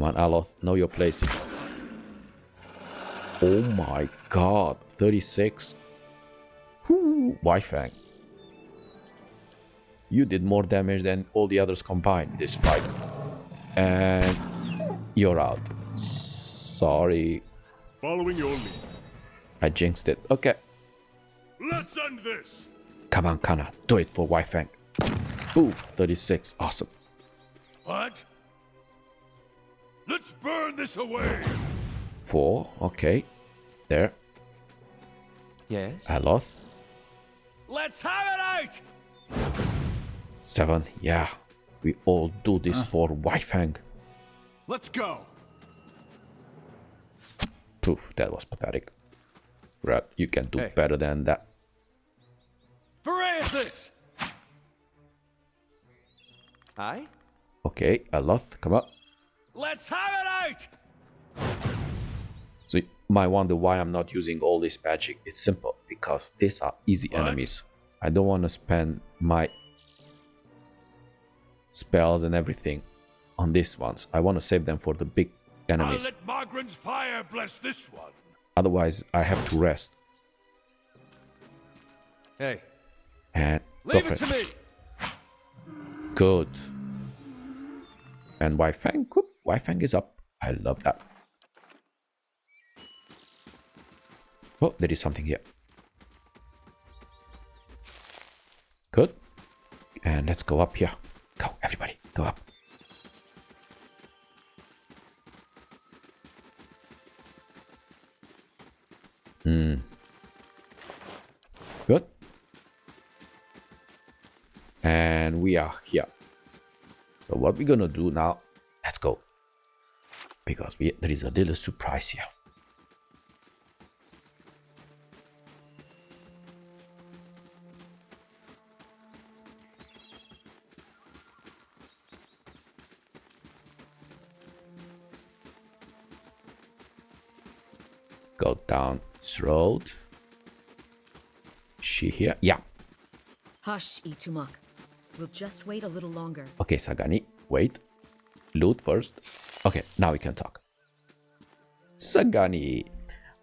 Come on, Aloth, know your place. Oh my god, 36. Whoo, White Fang. You did more damage than all the others combined in this fight. And you're out. Sorry. Following your lead. I jinxed it. Okay. Let's end this. Come on, Kana. Do it for White Fang. Oof, 36. Awesome. What? Let's burn this away. 4. Okay. There. Yes? Aloth. Let's have it out. 7. Yeah. We all do this for White Fang. Let's go. Poof, that was pathetic. Rat, you can do better than that. Francis! Aye? Okay, Aloth, come up. Let's have it out! So you might wonder why I'm not using all this magic. It's simple, because these are easy enemies. I don't want to spend my spells and everything on these ones. I want to save them for the big enemies. I'll let Margaret's fire bless this one. Otherwise, I have to rest. Hey. And leave it to me. Good. And White Fang, whoop, White Fang is up. I love that. Oh, there is something here. Good. And let's go up here. Go, everybody, go up. Good. And we are here. So what we're gonna do now, let's go. Because there is a little surprise here. Go down this road. Is she here? Yeah. Hush, Itumaak. We'll just wait a little longer. Okay, Sagani, wait. Loot first. Okay, now we can talk. Sagani.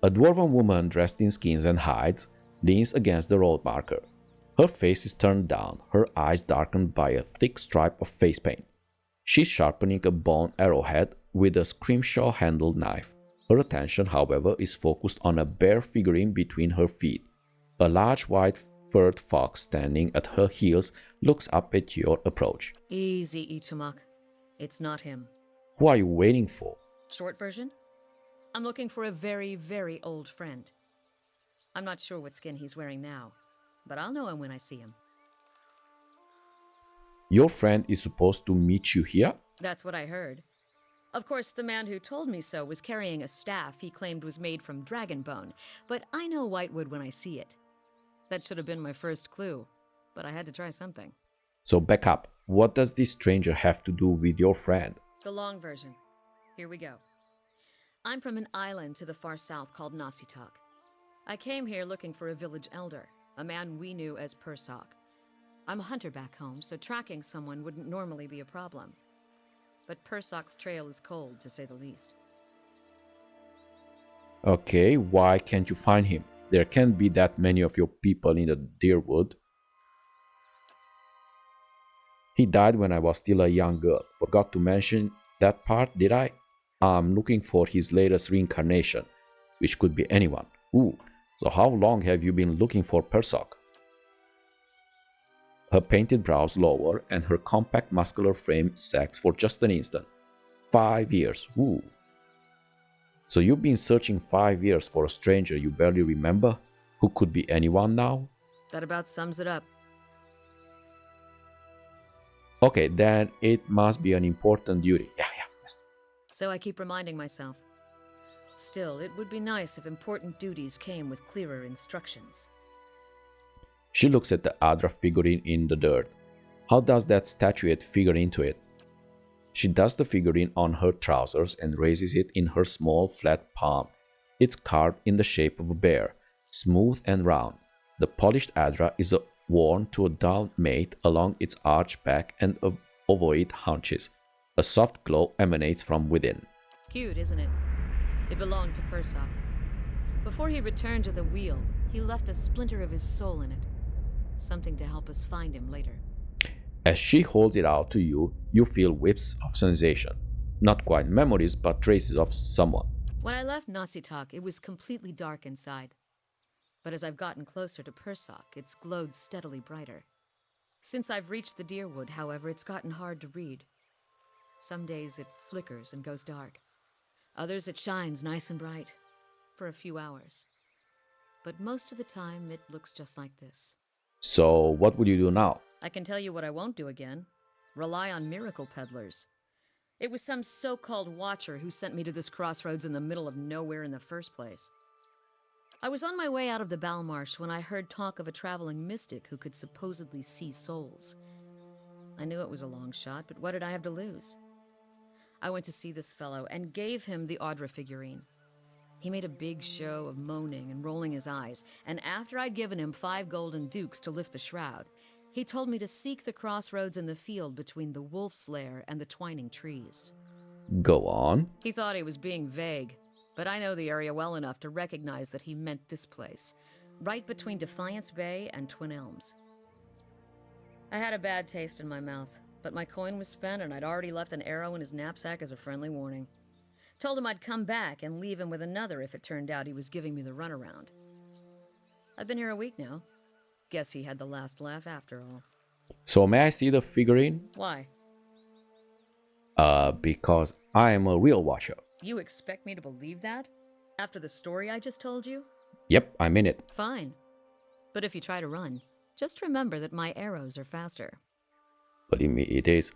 A dwarven woman dressed in skins and hides leans against the road marker. Her face is turned down, her eyes darkened by a thick stripe of face paint. She's sharpening a bone arrowhead with a scrimshaw-handled knife. Her attention, however, is focused on a bare figurine between her feet. A large white furred fox standing at her heels looks up at your approach. Easy, Itumaak. It's not him. Who are you waiting for? Short version? I'm looking for a very, very old friend. I'm not sure what skin he's wearing now, but I'll know him when I see him. Your friend is supposed to meet you here? That's what I heard. Of course, the man who told me so was carrying a staff he claimed was made from dragon bone, but I know whitewood when I see it. That should have been my first clue, but I had to try something. So back up. What does this stranger have to do with your friend? The long version. Here we go. I'm from an island to the far south called Násto. I came here looking for a village elder, a man we knew as Persoq. I'm a hunter back home, so tracking someone wouldn't normally be a problem. But Persoq's trail is cold, to say the least. Okay, why can't you find him? There can't be that many of your people in the Dyrwood. He died when I was still a young girl. Forgot to mention that part, did I? I'm looking for his latest reincarnation, which could be anyone. Ooh, so how long have you been looking for Persoq? Her painted brows lower and her compact muscular frame sags for just an instant. 5 years, ooh. So you've been searching 5 years for a stranger you barely remember, who could be anyone now? That about sums it up. Okay, then it must be an important duty. Yeah. So I keep reminding myself. Still, it would be nice if important duties came with clearer instructions. She looks at the Adra figurine in the dirt. How does that statuette figure into it? She dusts the figurine on her trousers and raises it in her small flat palm. It's carved in the shape of a bear, smooth and round. The polished Adra is worn to a dull mate along its arched back and ovoid haunches. A soft glow emanates from within. Cute, isn't it? It belonged to Persoq. Before he returned to the wheel, he left a splinter of his soul in it. Something to help us find him later. As she holds it out to you, you feel whips of sensation. Not quite memories, but traces of someone. When I left Násto, it was completely dark inside. But as I've gotten closer to Persoq, it's glowed steadily brighter. Since I've reached the Dyrwood, however, it's gotten hard to read. Some days it flickers and goes dark. Others it shines nice and bright, for a few hours. But most of the time it looks just like this. So what would you do now? I can tell you what I won't do again. Rely on miracle peddlers. It was some so-called watcher who sent me to this crossroads in the middle of nowhere in the first place. I was on my way out of the Balmarsh when I heard talk of a traveling mystic who could supposedly see souls. I knew it was a long shot, but what did I have to lose? I went to see this fellow and gave him the Adra figurine. He made a big show of moaning and rolling his eyes, and after I'd given him 5 golden dukes to lift the shroud, he told me to seek the crossroads in the field between the wolf's lair and the twining trees. Go on. He thought he was being vague, but I know the area well enough to recognize that he meant this place, right between Defiance Bay and Twin Elms. I had a bad taste in my mouth, but my coin was spent and I'd already left an arrow in his knapsack as a friendly warning. Told him I'd come back and leave him with another if it turned out he was giving me the runaround. I've been here a week now. Guess he had the last laugh after all. So may I see the figurine? Why? Because I am a real watcher. You expect me to believe that? After the story I just told you? Yep, I'm in it. Fine. But if you try to run, just remember that my arrows are faster. Believe me, it is.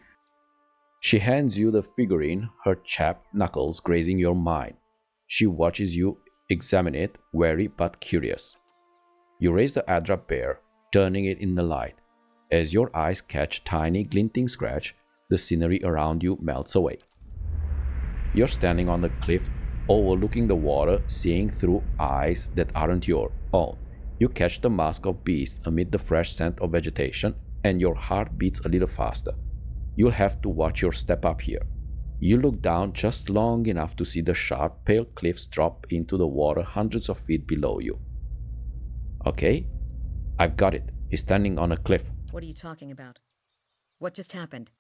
She hands you the figurine, her chapped knuckles grazing your mind. She watches you examine it, wary but curious. You raise the Adra bear, turning it in the light. As your eyes catch a tiny glinting scratch, the scenery around you melts away. You're standing on the cliff, overlooking the water, seeing through eyes that aren't your own. You catch the mask of beasts amid the fresh scent of vegetation, and your heart beats a little faster. You'll have to watch your step up here. You look down just long enough to see the sharp, pale cliffs drop into the water hundreds of feet below you. Okay, I've got it. He's standing on a cliff. What are you talking about? What just happened?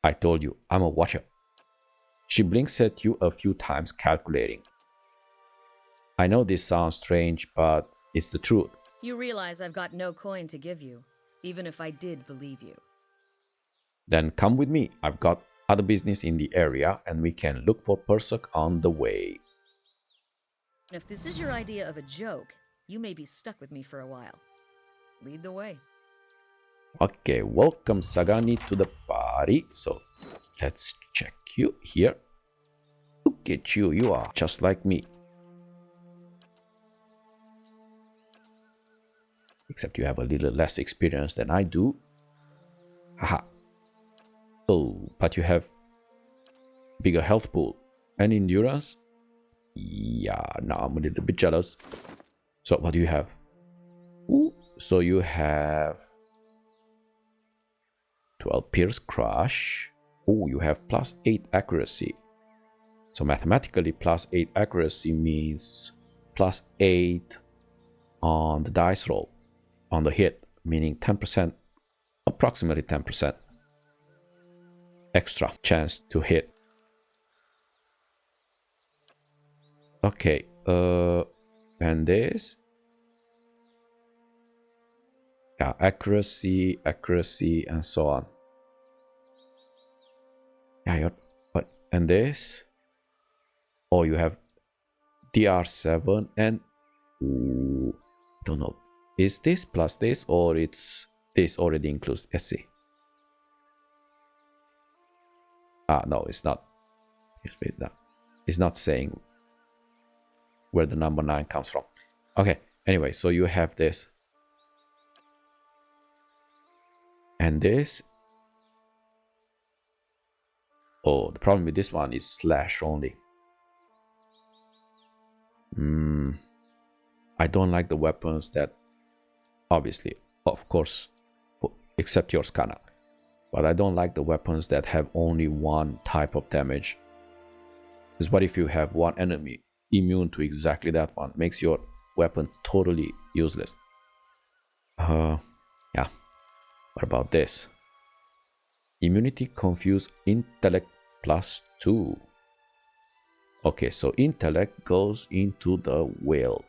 I told you, I'm a watcher. She blinks at you a few times, calculating. I know this sounds strange, but it's the truth. You realize I've got no coin to give you, even if I did believe you. Then come with me. I've got other business in the area, and we can look for Persoq on the way. If this is your idea of a joke, you may be stuck with me for a while. Lead the way. Okay, welcome Sagani to the party. So let's check you here. Look at you, you are just like me. Except you have a little less experience than I do. Haha. Oh, but you have bigger health pool and endurance. Yeah, now I'm a little bit jealous. So what do you have? Ooh, so you have 12 pierce crush. Oh, you have +8 accuracy. So mathematically +8 accuracy means +8 on the dice roll, on the hit, meaning 10%, approximately 10% extra chance to hit. Okay, and this, yeah, accuracy, and so on. Yeah, but and this, oh, you have DR7 and don't know, is this plus this or it's this already includes SC? No, it's not. It's not saying where the number 9 comes from. Okay, anyway, so you have this. And this. Oh, the problem with this one is slash only. I don't like the weapons that, obviously, of course, except yours, Kana. But I don't like the weapons that have only one type of damage. Because what if you have one enemy immune to exactly that one? Makes your weapon totally useless. Yeah. What about this? Immunity confuse intellect +2. Okay, so intellect goes into the will.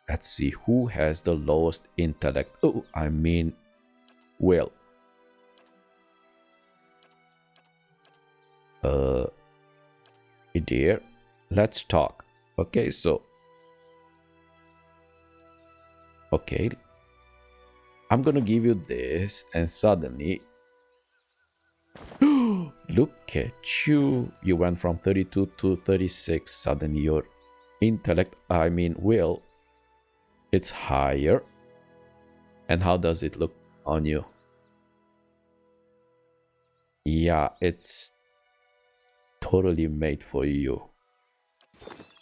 Let's see who has the lowest intellect. Oh, I mean will. Dear, let's talk. Okay, so okay, I'm gonna give you this, and suddenly look at you. You went from 32 to 36. Suddenly your intellect, I mean will, it's higher. And how does it look on you? Yeah, it's totally made for you.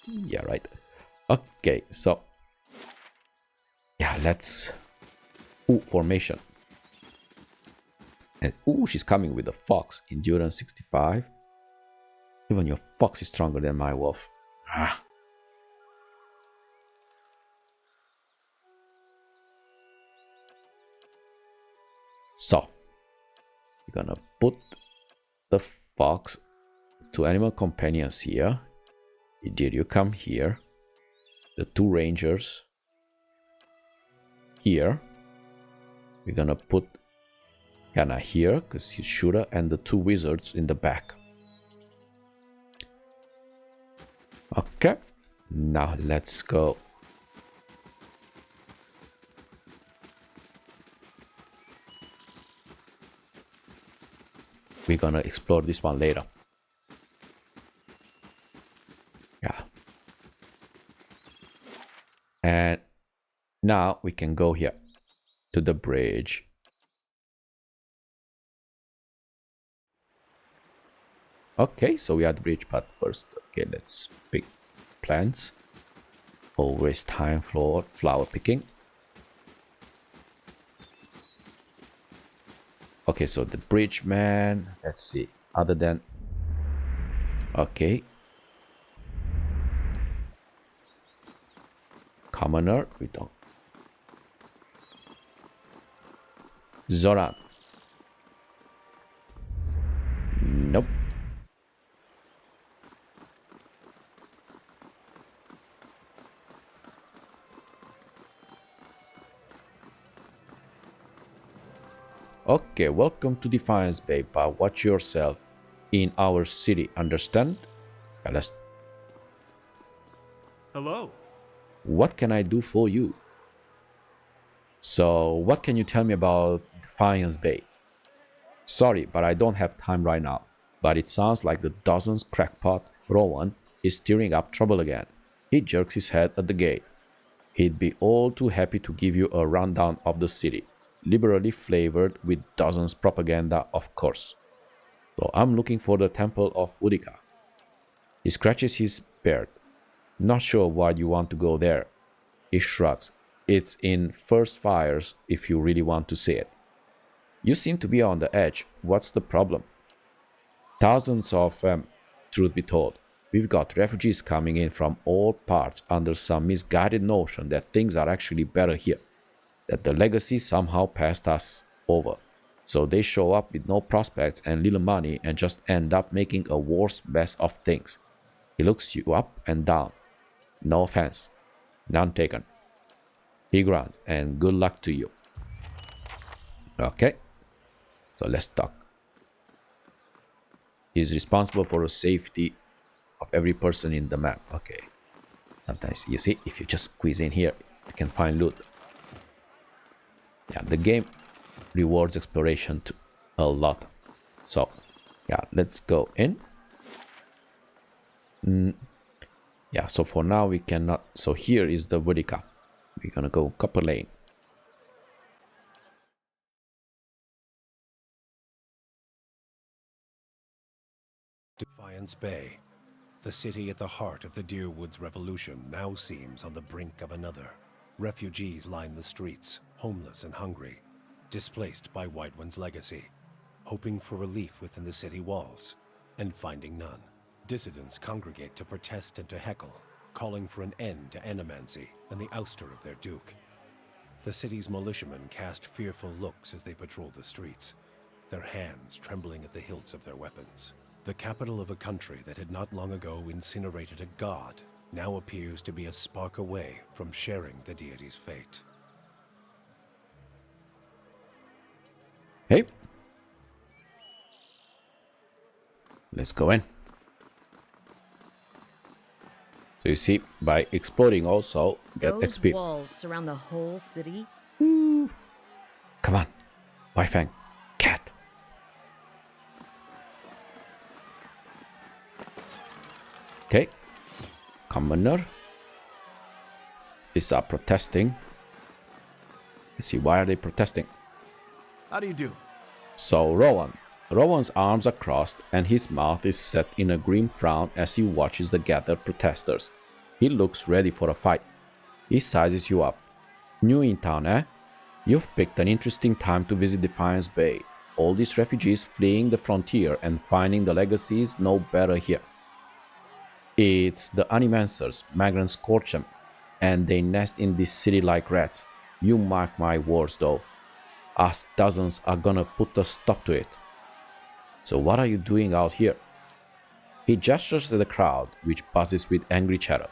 Yeah, right. Okay, so yeah, let's formation. And she's coming with a fox. Endurance 65. Even your fox is stronger than my wolf. Ah. So we're gonna put the fox, 2 animal companions here. Did you come here? The 2 rangers here. We're gonna put Hannah here because he's shooter, and the 2 wizards in the back. Okay, now let's go. We're gonna explore this one later. Yeah. And now we can go here to the bridge. Okay, so we are at the bridge, but first, okay, let's pick plants. Always time for flower picking. Okay, so the bridge man, let's see, other than, okay, commoner, we don't. Zoran. Nope. Okay, welcome to Defiance Bay, but watch yourself in our city, understand? Hello. What can I do for you? So, what can you tell me about Defiance Bay? Sorry, but I don't have time right now. But it sounds like the dozens crackpot Rowan is stirring up trouble again. He jerks his head at the gate. He'd be all too happy to give you a rundown of the city, liberally flavored with dozens propaganda, of course. So I'm looking for the Temple of Woedica. He scratches his beard. Not sure why you want to go there. He shrugs. It's in First Fires if you really want to see it. You seem to be on the edge. What's the problem? Thousands of them, truth be told. We've got refugees coming in from all parts under some misguided notion that things are actually better here. That the legacy somehow passed us over. So they show up with no prospects and little money and just end up making a worse mess of things. He looks you up and down. No offense. None taken. He grunts, and good luck to you. Okay. So let's talk. He's responsible for the safety of every person in the map. Okay. Sometimes, you see, if you just squeeze in here, you can find loot. Yeah, the game rewards exploration a lot. So, yeah, let's go in. Yeah, so for now we cannot. So here is the Woedica. We're gonna go Copperlane. Defiance Bay, the city at the heart of the Dyrwood's revolution, now seems on the brink of another. Refugees line the streets, homeless and hungry, displaced by Waidwen's legacy. hoping for relief within the city walls, and finding none. Dissidents congregate to protest and to heckle, calling for an end to animancy and the ouster of their duke. The city's militiamen cast fearful looks as they patrol the streets, their hands trembling at the hilts of their weapons. The capital of a country that had not long ago incinerated a god now appears to be a spark away from sharing the deity's fate. Hey. Let's go in. So you see, by exploding also, get Those XP. walls surround the whole city? Come on. White Fang. Cat. Okay. Commoner. These are protesting. Let's see, why are they protesting? How do you do? So Rowan. Rowan's arms are crossed and his mouth is set in a grim frown as he watches the gathered protesters. He looks ready for a fight. He sizes you up. New in town, eh? You've picked an interesting time to visit Defiance Bay. All these refugees fleeing the frontier and finding the legacies know better here. It's the animancers, migrants scorch them, and they nest in this city like rats. You mark my words though. Us dozens are gonna put a stop to it. So what are you doing out here? He gestures at the crowd, which buzzes with angry chatter,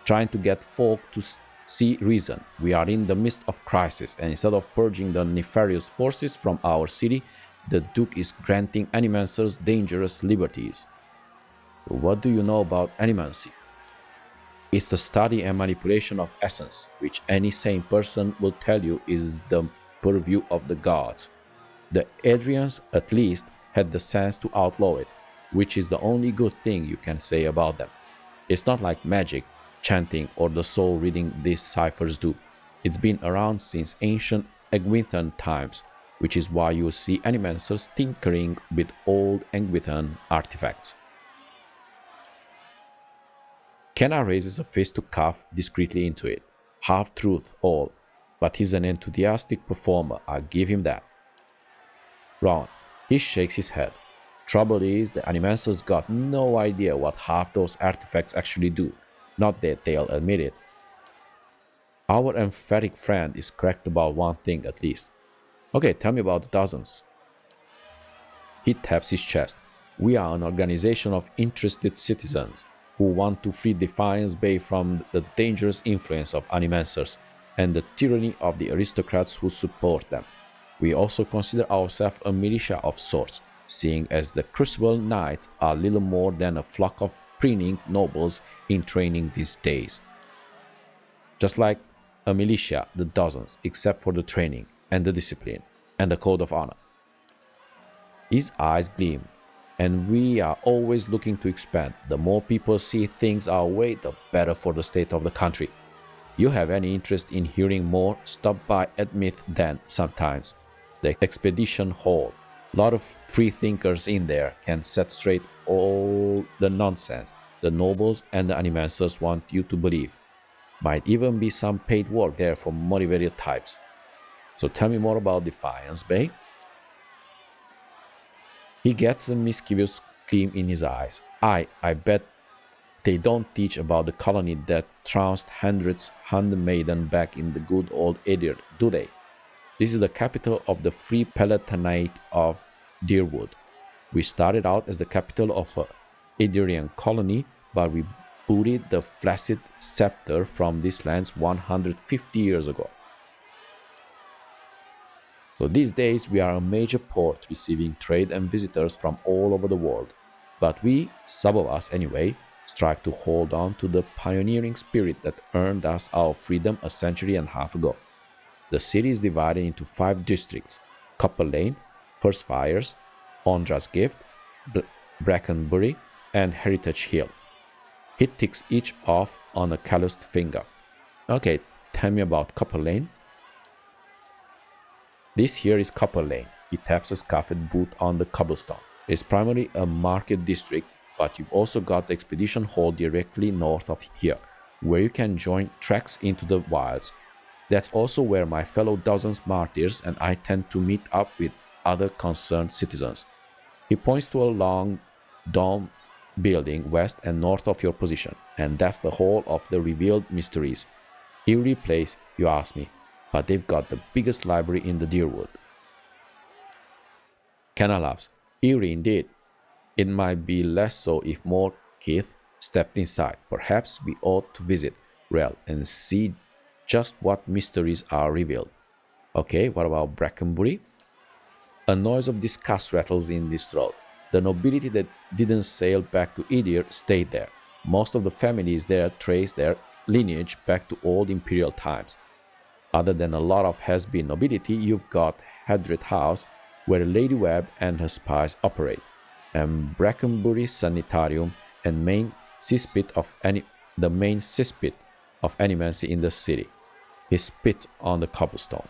trying to get folk to see reason. We are in the midst of crisis, and instead of purging the nefarious forces from our city, the Duke is granting animancers dangerous liberties. What do you know about animancy? It's the study and manipulation of essence, which any sane person will tell you is the purview of the gods. The Aedyrians, at least, had the sense to outlaw it, which is the only good thing you can say about them. It's not like magic, chanting, or the soul reading these ciphers do. It's been around since ancient Aedyran times, which is why you see animancers tinkering with old Aedyran artifacts. Kenna raises a fist to cough discreetly into it. Half-truth all, but he's an enthusiastic performer, I'll give him that. Rowan. He shakes his head. Trouble is, the animancers got no idea what half those artifacts actually do. Not that they'll admit it. Our emphatic friend is correct about one thing at least. Okay, tell me about the dozens. He taps his chest. We are an organization of interested citizens who want to free Defiance Bay from the dangerous influence of animancers and the tyranny of the aristocrats who support them. We also consider ourselves a militia of sorts, seeing as the Crucible Knights are little more than a flock of preening nobles in training these days. Just like a militia, the dozens, except for the training and the discipline and the code of honor. His eyes gleam, and we are always looking to expand. The more people see things our way, the better for the state of the country. You have any interest in hearing more, stop by at Myth Den sometimes. The expedition hall. Lot of free thinkers in there can set straight all the nonsense the nobles and the animancers want you to believe. Might even be some paid work there for motivated types. So tell me more about Defiance Bay. He gets a mischievous gleam in his eyes. I bet they don't teach about the colony that trounced hundreds handmaiden back in the good old Aedyran, do they? This is the capital of the Free Palatinate of Dyrwood. We started out as the capital of a Aedyran colony, but we booted the flaccid scepter from these lands 150 years ago. So these days we are a major port receiving trade and visitors from all over the world. But we, some of us anyway, strive to hold on to the pioneering spirit that earned us our freedom a century and a half ago. The city is divided into 5 districts: Copperlane, First Fires, Ondra's Gift, Brackenbury, and Heritage Hill. He ticks each off on a calloused finger. Okay, tell me about Copperlane. This here is Copperlane. He taps a scuffed boot on the cobblestone. It's primarily a market district, but you've also got the expedition hall directly north of here, where you can join treks into the wilds. That's also where my fellow dozens martyrs and I tend to meet up with other concerned citizens. He points to a long dome building west and north of your position, and that's the whole of the revealed mysteries. Eerie place, you ask me, but they've got the biggest library in the Dyrwood. Kenna laughs. Eerie indeed. It might be less so if more Keith stepped inside. Perhaps we ought to visit Rel and see just what mysteries are revealed. Okay, what about Brackenbury? A noise of disgust rattles in this throat. The nobility that didn't sail back to Aedyran stayed there. Most of the families there trace their lineage back to old imperial times. Other than a lot of has-been nobility, you've got Hadrid House, where Lady Webb and her spies operate, and Brackenbury Sanitarium and main cesspit of animancy in the city. He spits on the cobblestone.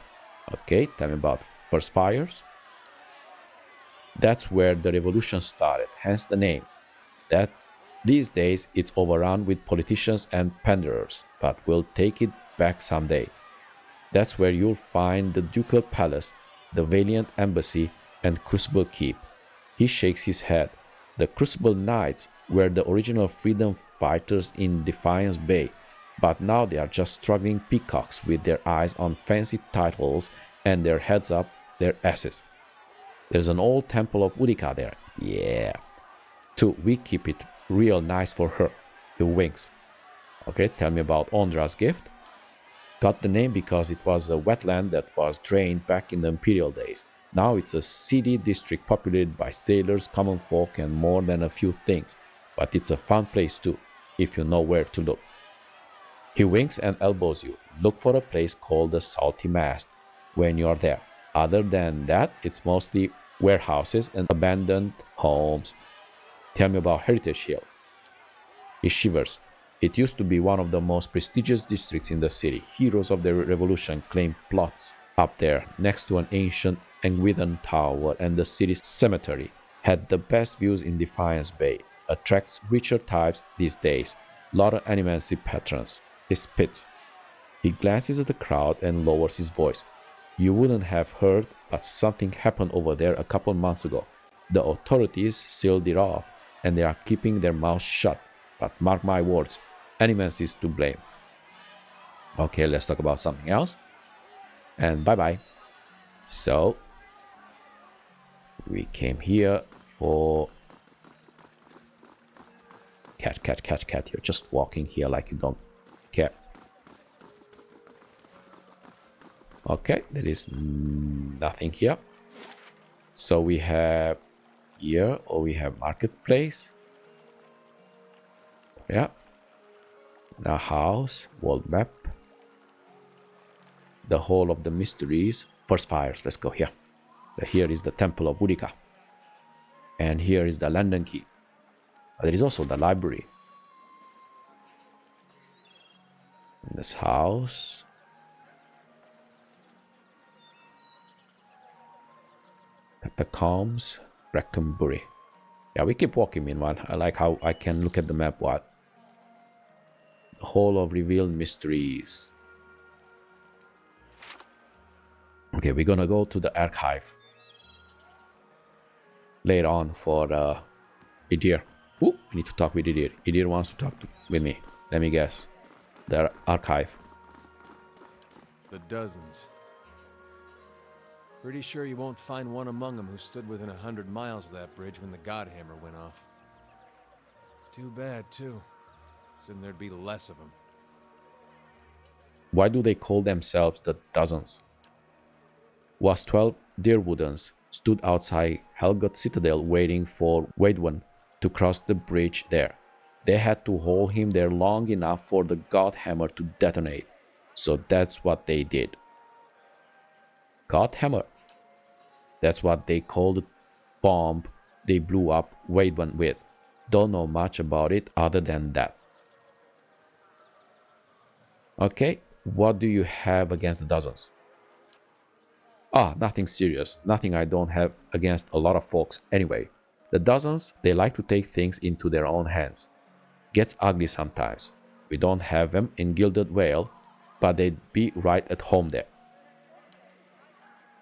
Okay, tell me about first fires. That's where the revolution started, hence the name. That these days it's overrun with politicians and panderers, but we'll take it back someday. That's where you'll find the Ducal Palace, the Valiant Embassy, and Crucible Keep. He shakes his head. The Crucible Knights were the original freedom fighters in Defiance Bay, but now they are just struggling peacocks with their eyes on fancy titles and their heads up their asses. There's an old temple of Woedica there. Yeah. 2. We keep it real nice for her. He winks. Okay, tell me about Ondra's gift. Got the name because it was a wetland that was drained back in the imperial days. Now it's a seedy district populated by sailors, common folk, and more than a few things. But it's a fun place too, if you know where to look. He winks and elbows you. Look for a place called the Salty Mast when you're there. Other than that, it's mostly warehouses and abandoned homes. Tell me about Heritage Hill. He shivers. It used to be one of the most prestigious districts in the city. Heroes of the revolution claimed plots up there next to an ancient Waidwen tower, and the city's cemetery had the best views in Defiance Bay. Attracts richer types these days. Lot of animancy patrons. He spits. He glances at the crowd and lowers his voice. You wouldn't have heard, but something happened over there a couple months ago. The authorities sealed it off, and they are keeping their mouths shut. But mark my words, animancy is to blame. Okay, let's talk about something else. And bye-bye. So, we came here for... Cat. You're just walking here like you don't care. Okay, there is nothing here. So we have here, or we have marketplace. Yeah. The house, world map. The Hall of the Mysteries. First fires, let's go here. Here is the Temple of Woedica. And here is the London Key. There is also the library. In this house. Catacombs, Brackenbury. Yeah, we keep walking meanwhile. I like how I can look at the map. What? The Hall of Revealed Mysteries. Okay, we're gonna go to the archive later on for Aedyran. Ooh, I need to talk with Aedyran. Aedyran wants to talk with me. Let me guess. The archive. The dozens. Pretty sure you won't find one among them who stood within 100 miles of that bridge when the Godhammer went off. Too bad, too. Soon there'd be less of them. Why do they call themselves the Dozens? Was 12 Dyrwoodens stood outside Helgot Citadel waiting for Waidwen to cross the bridge there. They had to hold him there long enough for the Godhammer to detonate. So that's what they did. Godhammer. That's what they called the bomb they blew up Waidwen with. Don't know much about it other than that. Okay, what do you have against the Dozens? Nothing serious. Nothing I don't have against a lot of folks anyway. The Dozens, they like to take things into their own hands. Gets ugly sometimes. We don't have them in Gilded Vale, but they'd be right at home there.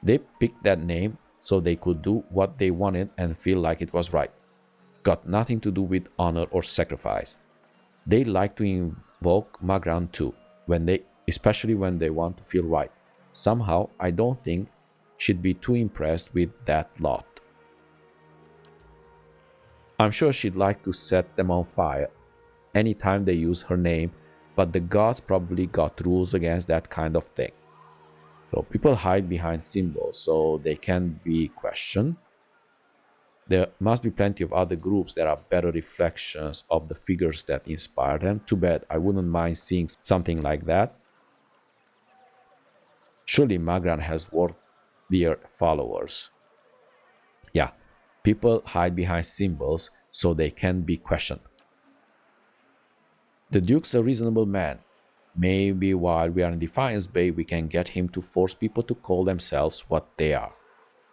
They picked that name so they could do what they wanted and feel like it was right. Got nothing to do with honor or sacrifice. They like to invoke Magran too, especially when they want to feel right. Somehow, I don't think she'd be too impressed with that lot. I'm sure she'd like to set them on fire anytime they use her name, but the gods probably got rules against that kind of thing. So people hide behind symbols so they can be questioned. There must be plenty of other groups that are better reflections of the figures that inspire them. Too bad, I wouldn't mind seeing something like that. Surely Magran has worthier followers. Yeah, people hide behind symbols so they can be questioned. The Duke's a reasonable man. Maybe while we are in Defiance Bay, we can get him to force people to call themselves what they are.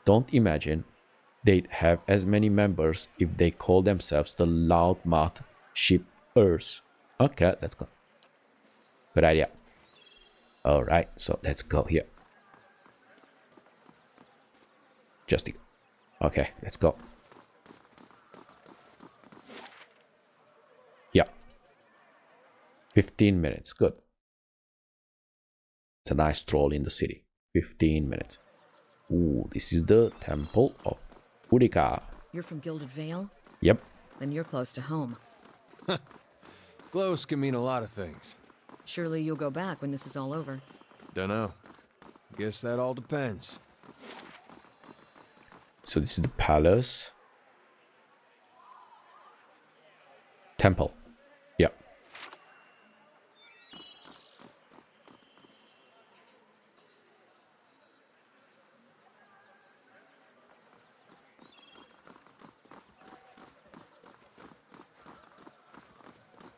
Don't imagine they'd have as many members if they call themselves the Loudmouth Shippers. Okay, let's go. Good idea. Alright, so let's go here. Okay, let's go. Yeah. 15 minutes, good. It's a nice stroll in the city. 15 minutes. Ooh, this is the Temple of Woedica. You're from Gilded Vale? Yep. Then you're close to home. Close can mean a lot of things. Surely you'll go back when this is all over. Dunno. Guess that all depends. So this is the palace. Temple. Yeah.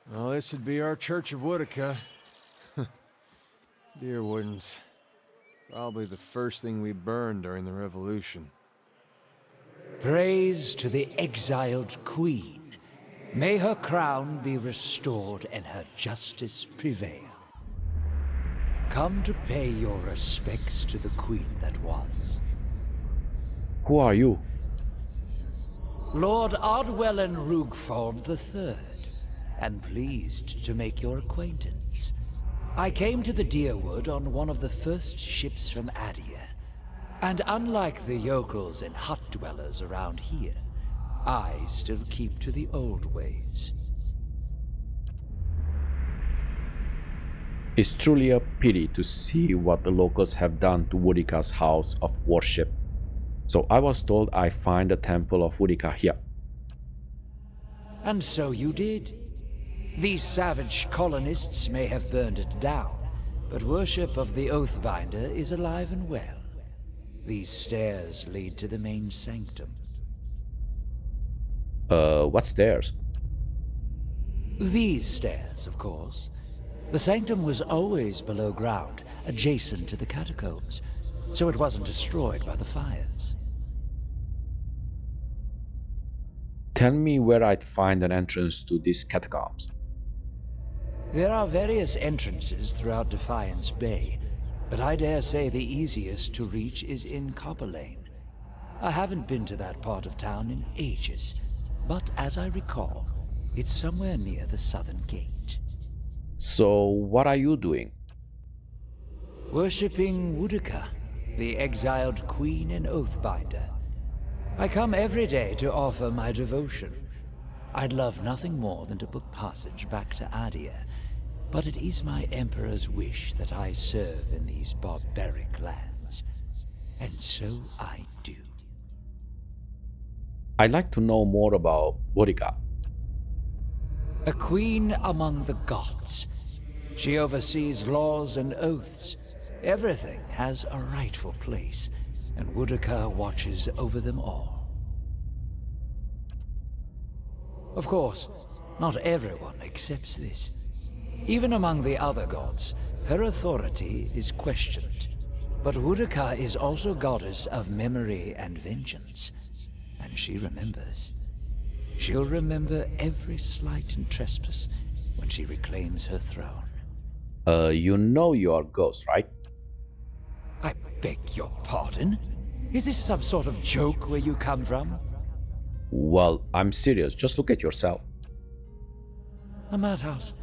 Well, this would be our Church of Woedica. Dyrwood's. Probably the first thing we burned during the Revolution. Praise to the exiled queen. May her crown be restored and her justice prevail. Come to pay your respects to the queen that was. Who are you? Lord Ardwellen Rugfold III, and pleased to make your acquaintance. I came to the Dyrwood on one of the first ships from Aedyran, and unlike the yokels and hut dwellers around here, I still keep to the old ways. It's truly a pity to see what the locals have done to Woedica's house of worship. So I was told I find the Temple of Woedica here. And so you did. These savage colonists may have burned it down, but worship of the Oathbinder is alive and well. These stairs lead to the main sanctum. What stairs? These stairs, of course. The sanctum was always below ground, adjacent to the catacombs, so it wasn't destroyed by the fires. Tell me where I'd find an entrance to these catacombs. There are various entrances throughout Defiance Bay, but I dare say the easiest to reach is in Copperlane. I haven't been to that part of town in ages, but as I recall, it's somewhere near the southern gate. So what are you doing? Worshipping Woedica, the exiled queen and oathbinder. I come every day to offer my devotion. I'd love nothing more than to book passage back to Aedyran, but it is my Emperor's wish that I serve in these barbaric lands. And so I do. I'd like to know more about Woedica. A queen among the gods. She oversees laws and oaths. Everything has a rightful place, and Woedica watches over them all. Of course, not everyone accepts this. Even among the other gods, her authority is questioned. But Woedica is also goddess of memory and vengeance, and she remembers. She'll remember every slight and trespass when she reclaims her throne. You know you're a ghost, right? I beg your pardon? Is this some sort of joke where you come from? Well, I'm serious. Just look at yourself. A madhouse.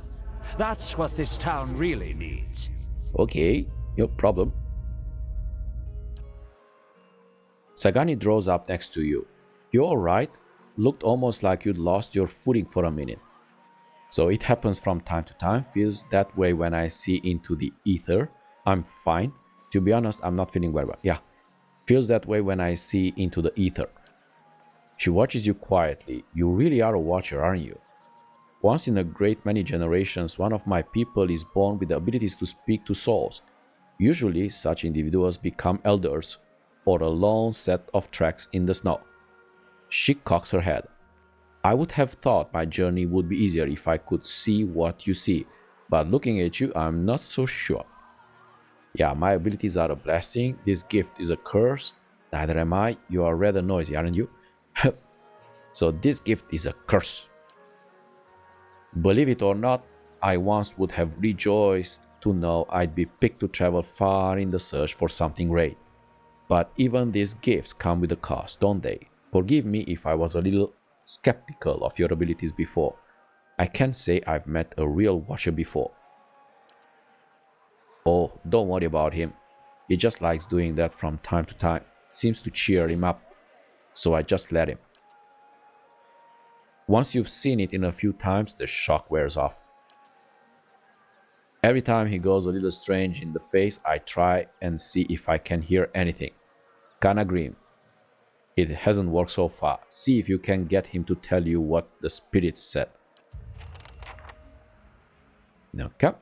That's what this town really needs. Okay, no problem. Sagani draws up next to you. You alright? Looked almost like you'd lost your footing for a minute. So it happens from time to time. Feels that way when I see into the ether. I'm fine. To be honest, I'm not feeling very well. Yeah. Feels that way when I see into the ether. She watches you quietly. You really are a watcher, aren't you? Once in a great many generations, one of my people is born with the abilities to speak to souls. Usually, such individuals become elders, or a lone set of tracks in the snow. She cocks her head. I would have thought my journey would be easier if I could see what you see, but looking at you, I'm not so sure. Yeah, my abilities are a blessing. This gift is a curse. Neither am I. You are rather noisy, aren't you? So this gift is a curse. Believe it or not, I once would have rejoiced to know I'd be picked to travel far in the search for something great. But even these gifts come with a cost, don't they? Forgive me if I was a little skeptical of your abilities before. I can't say I've met a real watcher before. Oh, don't worry about him. He just likes doing that from time to time. Seems to cheer him up. So I just let him. Once you've seen it in a few times, the shock wears off. Every time he goes a little strange in the face, I try and see if I can hear anything. Kinda grim. It hasn't worked so far. See if you can get him to tell you what the spirits said. Okay.